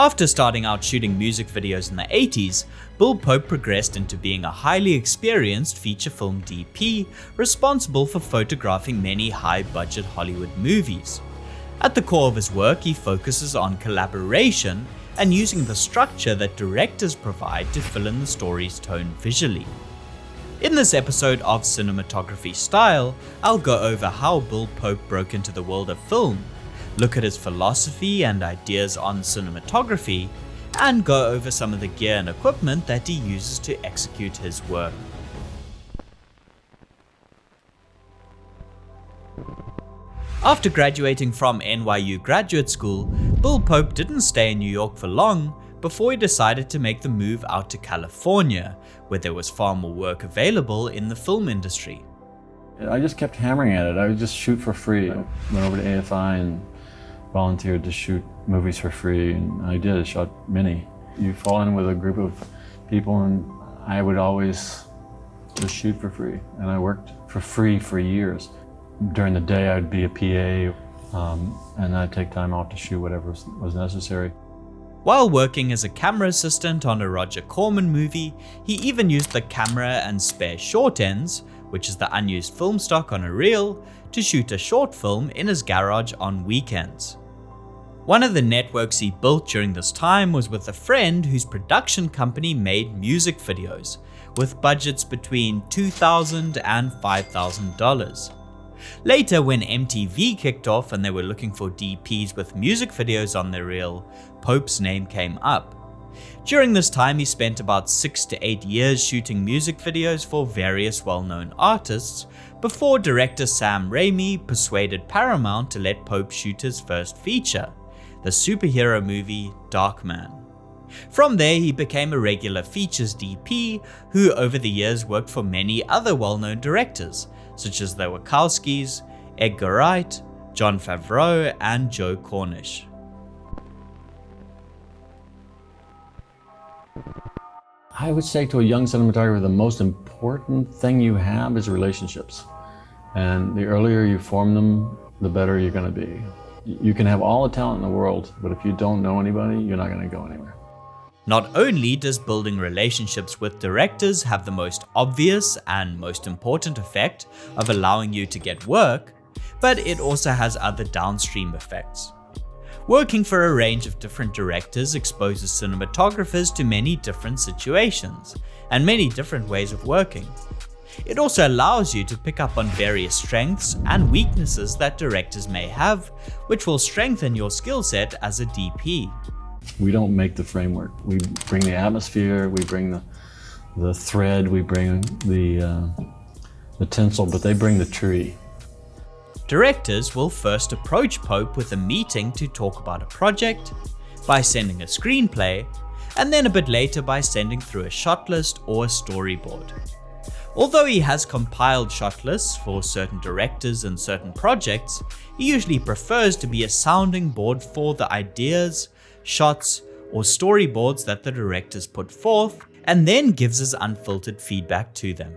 After starting out shooting music videos in the 80s, Bill Pope progressed into being a highly experienced feature film DP responsible for photographing many high-budget Hollywood movies. At the core of his work, he focuses on collaboration and using the structure that directors provide to fill in the story's tone visually. In this episode of Cinematography Style, I'll go over how Bill Pope broke into the world of film, look at his philosophy and ideas on cinematography, and go over some of the gear and equipment that he uses to execute his work. After graduating from NYU Graduate School, Bill Pope didn't stay in New York for long before he decided to make the move out to California, where there was far more work available in the film industry. I just kept hammering at it. I would just shoot for free. I went over to AFI and volunteered to shoot movies for free, and I did. I shot many. You fall in with a group of people, and I would always just shoot for free. And I worked for free for years. During the day, I'd be a PA, and I'd take time off to shoot whatever was necessary. While working as a camera assistant on a Roger Corman movie, he even used the camera and spare short ends, which is the unused film stock on a reel, to shoot a short film in his garage on weekends. One of the networks he built during this time was with a friend whose production company made music videos, with budgets between $2,000 and $5,000. Later, when MTV kicked off and they were looking for DPs with music videos on their reel, Pope's name came up. During this time, he spent about 6 to 8 years shooting music videos for various well-known artists, before director Sam Raimi persuaded Paramount to let Pope shoot his first feature, the superhero movie Darkman. From there, he became a regular features DP who over the years worked for many other well-known directors, such as the Wachowskis, Edgar Wright, Jon Favreau, and Joe Cornish. I would say to a young cinematographer, the most important thing you have is relationships. And the earlier you form them, the better you're going to be. You can have all the talent in the world, but if you don't know anybody, you're not going to go anywhere. Not only does building relationships with directors have the most obvious and most important effect of allowing you to get work, but it also has other downstream effects. Working for a range of different directors exposes cinematographers to many different situations and many different ways of working. It also allows you to pick up on various strengths and weaknesses that directors may have, which will strengthen your skill set as a DP. We don't make the framework. We bring the atmosphere, we bring the thread, we bring the tinsel, but they bring the tree. Directors will first approach Pope with a meeting to talk about a project, by sending a screenplay, and then a bit later by sending through a shot list or a storyboard. Although he has compiled shot lists for certain directors and certain projects, he usually prefers to be a sounding board for the ideas, shots, or storyboards that the directors put forth, and then gives his unfiltered feedback to them.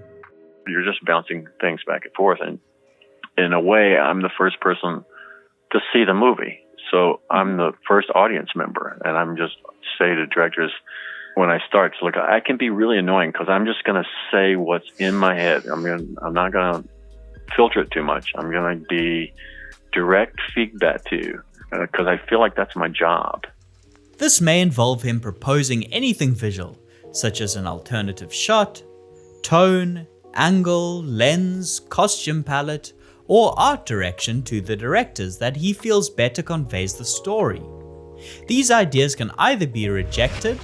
You're just bouncing things back and forth, and in a way, I'm the first person to see the movie. So I'm the first audience member, and I'm just say to directors when I start, look, I can be really annoying because I'm just going to say what's in my head. I'm not going to filter it too much. I'm going to be direct feedback to you because I feel like that's my job. This may involve him proposing anything visual, such as an alternative shot, tone, angle, lens, costume palette, or art direction to the directors that he feels better conveys the story. These ideas can either be rejected,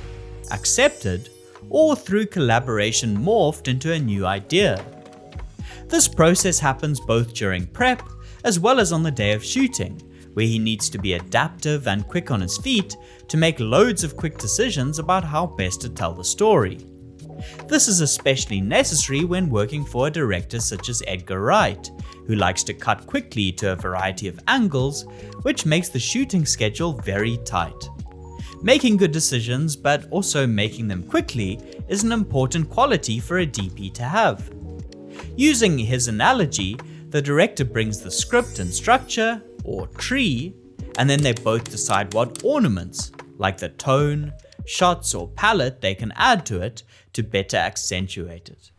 accepted, or through collaboration morphed into a new idea. This process happens both during prep as well as on the day of shooting, where he needs to be adaptive and quick on his feet to make loads of quick decisions about how best to tell the story. This is especially necessary when working for a director such as Edgar Wright, who likes to cut quickly to a variety of angles, which makes the shooting schedule very tight. Making good decisions, but also making them quickly, is an important quality for a DP to have. Using his analogy, the director brings the script and structure, or tree, and then they both decide what ornaments, like the tone, shots or palette they can add to it to better accentuate it.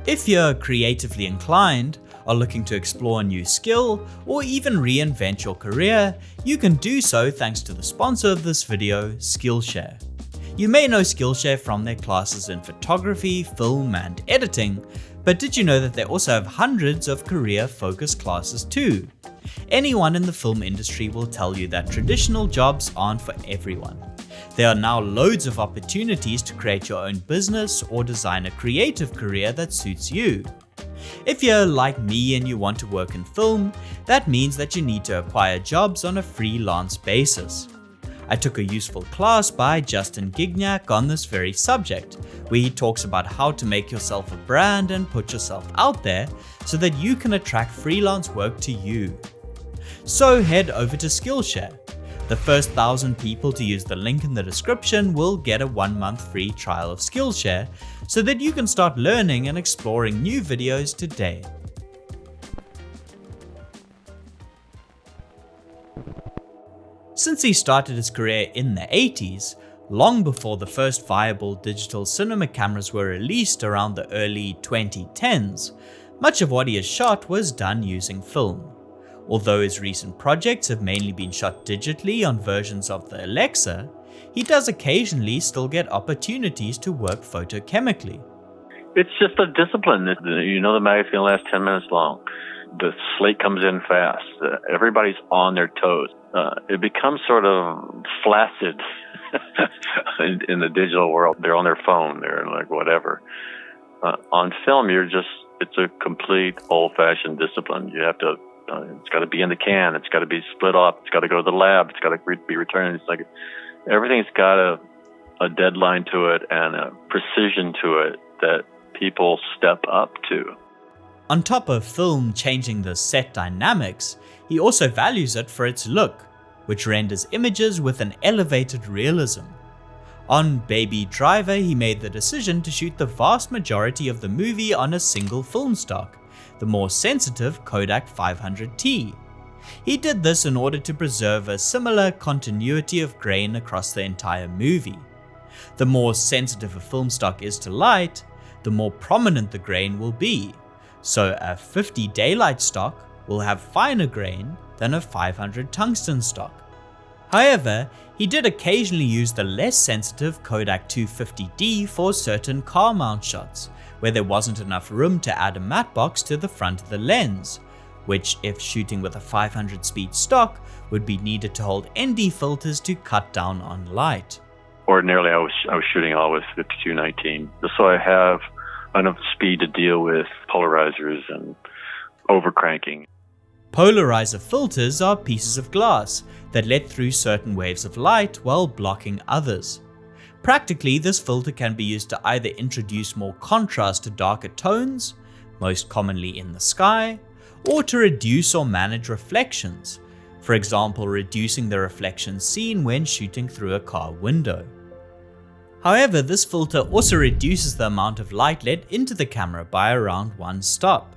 If you're creatively inclined, are looking to explore a new skill, or even reinvent your career, you can do so thanks to the sponsor of this video, Skillshare. You may know Skillshare from their classes in photography, film, and editing, but did you know that they also have hundreds of career-focused classes too? Anyone in the film industry will tell you that traditional jobs aren't for everyone. There are now loads of opportunities to create your own business or design a creative career that suits you. If you're like me and you want to work in film, that means that you need to acquire jobs on a freelance basis. I took a useful class by Justin Gignac on this very subject, where he talks about how to make yourself a brand and put yourself out there so that you can attract freelance work to you. So head over to Skillshare. The first 1,000 people to use the link in the description will get a 1-month free trial of Skillshare so that you can start learning and exploring new videos today. Since he started his career in the 80s, long before the first viable digital cinema cameras were released around the early 2010s, much of what he has shot was done using film. Although his recent projects have mainly been shot digitally on versions of the Alexa, he does occasionally still get opportunities to work photochemically. It's just a discipline. You know the magazine lasts 10 minutes long. The slate comes in fast. Everybody's on their toes. It becomes sort of flaccid in the digital world. They're on their phone. They're like whatever. On film, it's a complete old-fashioned discipline. You have to. It's got to be in the can. It's got to be split up. It's got to go to the lab. It's got to be returned. It's like everything's got a deadline to it and a precision to it that people step up to. On top of film changing the set dynamics, he also values it for its look, which renders images with an elevated realism. On Baby Driver, he made the decision to shoot the vast majority of the movie on a single film stock, the more sensitive Kodak 500T. He did this in order to preserve a similar continuity of grain across the entire movie. The more sensitive a film stock is to light, the more prominent the grain will be, so a 50 daylight stock will have finer grain than a 500 tungsten stock. However, he did occasionally use the less sensitive Kodak 250D for certain car mount shots, where there wasn't enough room to add a matte box to the front of the lens, which if shooting with a 500 speed stock would be needed to hold ND filters to cut down on light. Ordinarily, I was shooting all with 5219, so I have enough speed to deal with polarizers and overcranking. Polarizer filters are pieces of glass that let through certain waves of light while blocking others. Practically, this filter can be used to either introduce more contrast to darker tones, most commonly in the sky, or to reduce or manage reflections, for example reducing the reflection seen when shooting through a car window. However, this filter also reduces the amount of light let into the camera by around 1 stop.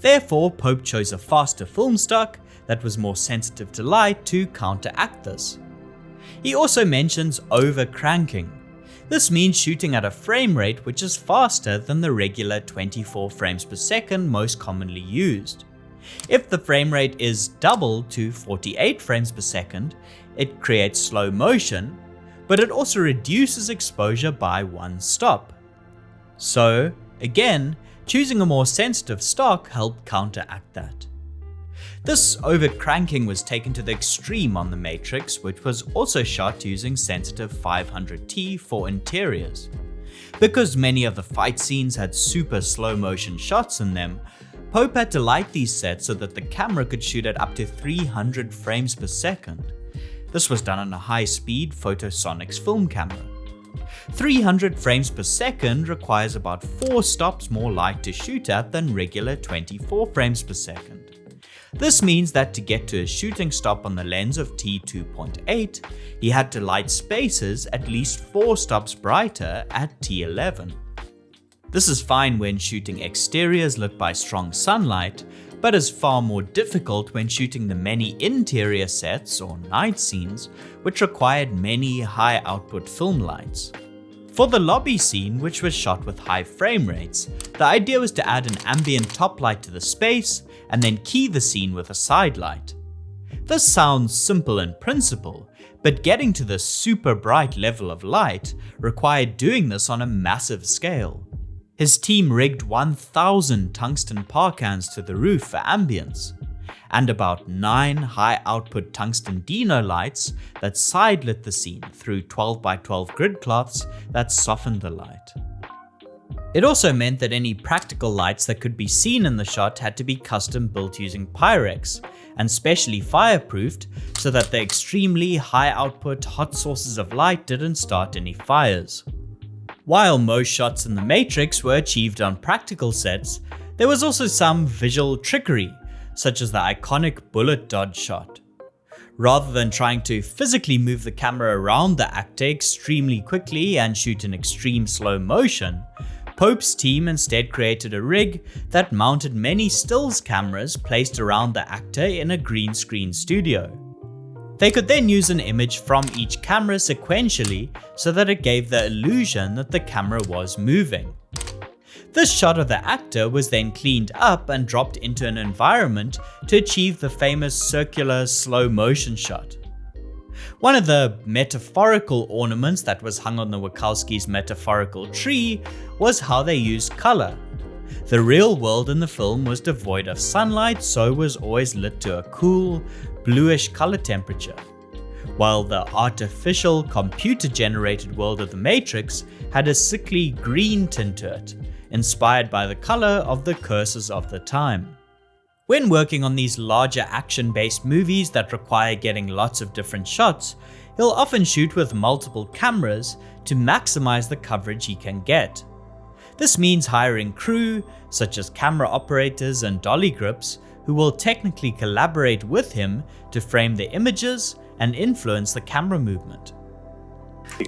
Therefore, Pope chose a faster film stock that was more sensitive to light to counteract this. He also mentions overcranking. This means shooting at a frame rate which is faster than the regular 24 frames per second most commonly used. If the frame rate is doubled to 48 frames per second, it creates slow motion, but it also reduces exposure by 1 stop. So, again, choosing a more sensitive stock helped counteract that. This overcranking was taken to the extreme on The Matrix, which was also shot using sensitive 500T for interiors. Because many of the fight scenes had super slow motion shots in them, Pope had to light these sets so that the camera could shoot at up to 300 frames per second. This was done on a high-speed Photosonics film camera. 300 frames per second requires about 4 stops more light to shoot at than regular 24 frames per second. This means that to get to a shooting stop on the lens of T2.8, he had to light spaces at least 4 stops brighter at T11. This is fine when shooting exteriors lit by strong sunlight, but is far more difficult when shooting the many interior sets or night scenes, which required many high output film lights. For the lobby scene, which was shot with high frame rates, the idea was to add an ambient top light to the space and then key the scene with a side light. This sounds simple in principle, but getting to this super bright level of light required doing this on a massive scale. His team rigged 1,000 tungsten parkans to the roof for ambience, and about 9 high-output tungsten Dino lights that side-lit the scene through 12x12 grid cloths that softened the light. It also meant that any practical lights that could be seen in the shot had to be custom built using Pyrex, and specially fireproofed so that the extremely high-output hot sources of light didn't start any fires. While most shots in The Matrix were achieved on practical sets, there was also some visual trickery, such as the iconic bullet dodge shot. Rather than trying to physically move the camera around the actor extremely quickly and shoot in extreme slow motion, Pope's team instead created a rig that mounted many stills cameras placed around the actor in a green screen studio. They could then use an image from each camera sequentially so that it gave the illusion that the camera was moving. This shot of the actor was then cleaned up and dropped into an environment to achieve the famous circular slow motion shot. One of the metaphorical ornaments that was hung on the Wachowskis' metaphorical tree was how they used color. The real world in the film was devoid of sunlight, so was always lit to a cool, bluish color temperature, while the artificial, computer-generated world of The Matrix had a sickly green tint to it, inspired by the color of the curses of the time. When working on these larger action-based movies that require getting lots of different shots, he'll often shoot with multiple cameras to maximize the coverage he can get. This means hiring crew, such as camera operators and dolly grips, who will technically collaborate with him to frame the images and influence the camera movement.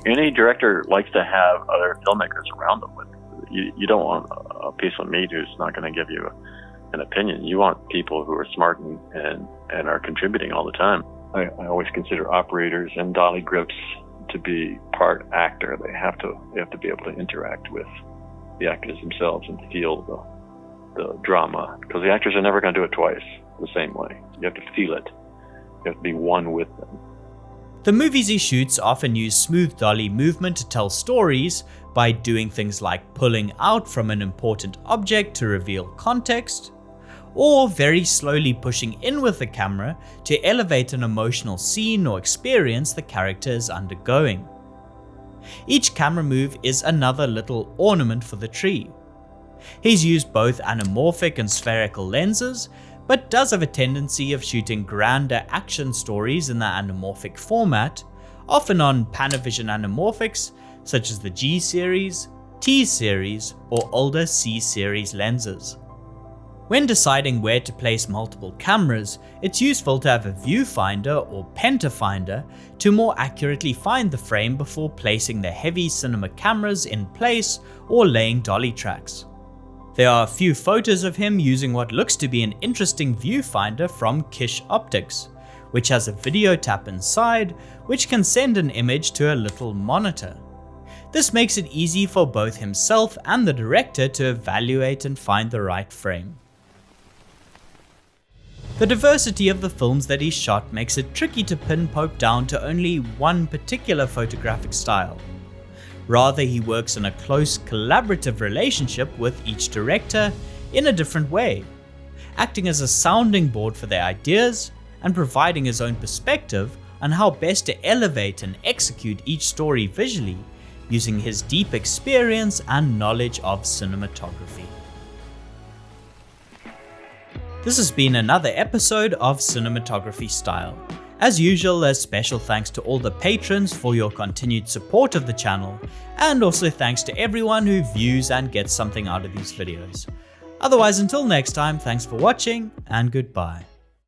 Any director likes to have other filmmakers around them. You don't want a piece of meat who's not going to give you an opinion. You want people who are smart and are contributing all the time. I always consider operators and dolly grips to be part actor. They have to be able to interact with the actors themselves and feel the drama, because the actors are never going to do it twice the same way. You have to feel it. You have to be one with them. The movies he shoots often use smooth dolly movement to tell stories by doing things like pulling out from an important object to reveal context, or very slowly pushing in with the camera to elevate an emotional scene or experience the character is undergoing. Each camera move is another little ornament for the tree. He's used both anamorphic and spherical lenses, but does have a tendency of shooting grander action stories in the anamorphic format, often on Panavision anamorphics such as the G series, T series, or older C series lenses. When deciding where to place multiple cameras, it's useful to have a viewfinder or pentafinder to more accurately find the frame before placing the heavy cinema cameras in place or laying dolly tracks. There are a few photos of him using what looks to be an interesting viewfinder from Kish Optics, which has a video tap inside which can send an image to a little monitor. This makes it easy for both himself and the director to evaluate and find the right frame. The diversity of the films that he shot makes it tricky to pin Pope down to only one particular photographic style. Rather, he works in a close collaborative relationship with each director in a different way, acting as a sounding board for their ideas and providing his own perspective on how best to elevate and execute each story visually using his deep experience and knowledge of cinematography. This has been another episode of Cinematography Style. As usual, a special thanks to all the patrons for your continued support of the channel, and also thanks to everyone who views and gets something out of these videos. Otherwise, until next time, thanks for watching and goodbye.